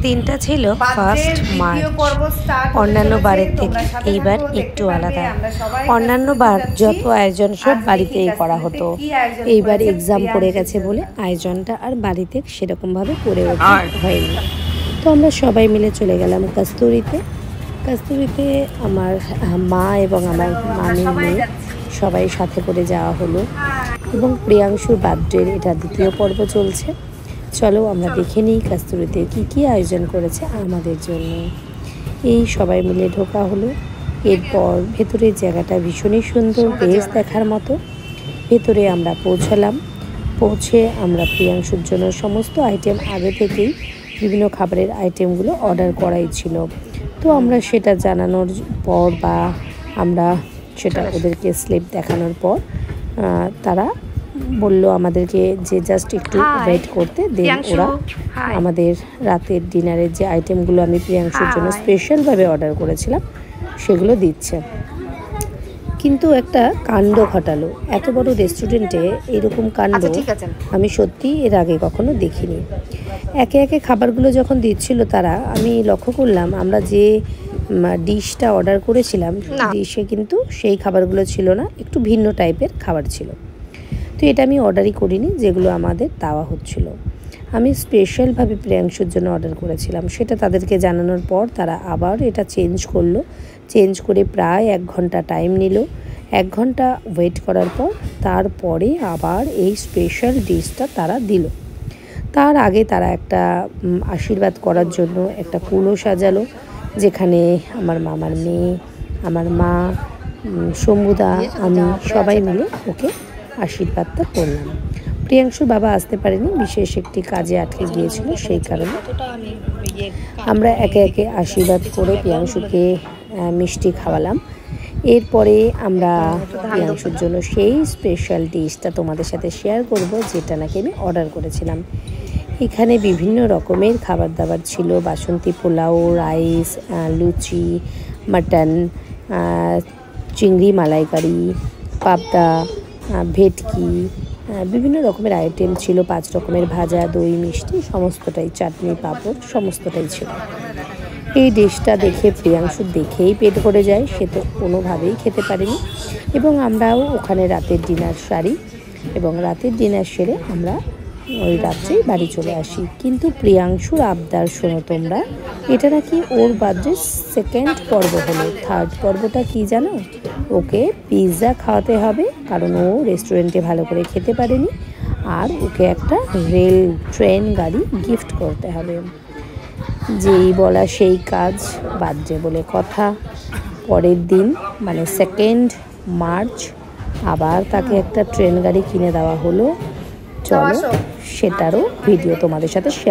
দিনটা ছিল 1 মার্চ। অন্যান্য বারের থেকে এইবার একটু আলাদা। অন্যান্য বার যত আয়োজন সব বাড়িতেই করা হতো, এইবার এক্সাম পড়ে গেছে বলে আয়োজনটা আর বাড়িতে সেরকমভাবে করে ওঠা হয়নি। তো আমরা সবাই মিলে চলে গেলাম কাস্তুরিতে। কাস্তুরিতে আমার মা এবং আমার মামির মেয়ে সবাই সাথে করে যাওয়া হলো, এবং প্রিয়াংশুর বার্থডের এটা দ্বিতীয় পর্ব চলছে। চলো আমরা দেখে নিই কাস্তুরিতে কী আয়োজন করেছে আমাদের জন্য। এই সবাই মিলে ঢোকা হলো। এরপর ভেতরের জায়গাটা ভীষণই সুন্দর, বেশ দেখার মতো। ভেতরে আমরা পৌঁছালাম। পৌঁছে আমরা প্রিয়াংশুর জন্য সমস্ত আইটেম আগে থেকেই বিভিন্ন খাবারের আইটেমগুলো অর্ডার করাই ছিল। তো আমরা সেটা জানানোর পর বা আমরা সেটা ওদেরকে স্লিপ দেখানোর পর তারা বলল আমাদেরকে যে জাস্ট একটু ওয়েট করতে। দেন ওরা আমাদের রাতের ডিনারের যে আইটেমগুলো আমি প্রিয়াংশুর জন্য স্পেশালভাবে অর্ডার করেছিলাম সেগুলো দিচ্ছে। কিন্তু একটা কাণ্ড ঘটালো, এত বড় রেস্টুরেন্টে এরকম কাণ্ড আমি সত্যি এর আগে কখনো দেখিনি। একে একে খাবারগুলো যখন দিচ্ছিল তারা, আমি লক্ষ্য করলাম আমরা যে ডিশটা অর্ডার করেছিলাম ডিশে কিন্তু সেই খাবারগুলো ছিল না, একটু ভিন্ন টাইপের খাবার ছিল। তো এটা আমি অর্ডারই করিনি, যেগুলো আমাদের দেওয়া হচ্ছিল। আমি স্পেশালভাবে প্রিয়াংশুর জন্য অর্ডার করেছিলাম। সেটা তাদেরকে জানানোর পর তারা আবার এটা চেঞ্জ করলো। চেঞ্জ করে প্রায় 1 ঘন্টা টাইম নিল। 1 ঘন্টা ওয়েট করার পর তারপরে আবার এই স্পেশাল ডিশটা তারা দিল। তার আগে তারা একটা আশীর্বাদ করার জন্য একটা কুলো সাজালো, যেখানে আমার মামার মেয়ে, আমার মা, শম্ভুদা, আমি সবাই মিলে ওকে আশীর্বাদটা করলাম। প্রিয়াংশুর বাবা আসতে পারেনি, বিশেষ একটি কাজে আটকে গিয়েছিল, সেই কারণে আমরা একে একে আশীর্বাদ করে প্রিয়াংশুকে মিষ্টি খাওয়ালাম। এরপরে আমরা প্রিয়াংশুর জন্য সেই স্পেশাল ডিশটা তোমাদের সাথে শেয়ার করব, যেটা নাকি আমি অর্ডার করেছিলাম। এখানে বিভিন্ন রকমের খাবার দাবার ছিল, বাসন্তী পোলাও, রাইস, লুচি, মাটন, চিংড়ি মালাইকারি, পাবদা, ভেটকি, বিভিন্ন রকমের আইটেম ছিল। 5 রকমের ভাজা, দই, মিষ্টি, সমস্তটাই, চাটনি, পাঁপড়, সমস্তটাই ছিল। এই ডিশটা দেখে প্রিয়াংশু দেখেই পেট ভরে যায়, সে তো কোনোভাবেই খেতে পারেনি। এবং আমরাও ওখানে রাতের ডিনার সারি, এবং রাতের ডিনার সেরে আমরা ওই রাত্রেই বাড়ি চলে আসি। কিন্তু প্রিয়াংশুর আবদার শোনো তোমরা, এটা নাকি ওর বার্থডে 2nd পর্ব হলো। 3rd পর্বটা কি জানো? ওকে পিৎজা খাওয়াতে হবে, কারণ ও রেস্টুরেন্টে ভালো করে খেতে পারেনি, আর ওকে একটা ট্রেন গাড়ি গিফট করতে হবে। যেই বলা সেই কাজ, বার্থডে বলে কথা। পরের দিন মানে 2nd মার্চ আবার তাকে একটা ট্রেন গাড়ি কিনে দেওয়া হলো। চলো সেটারও ভিডিও তোমাদের সাথে শেয়ার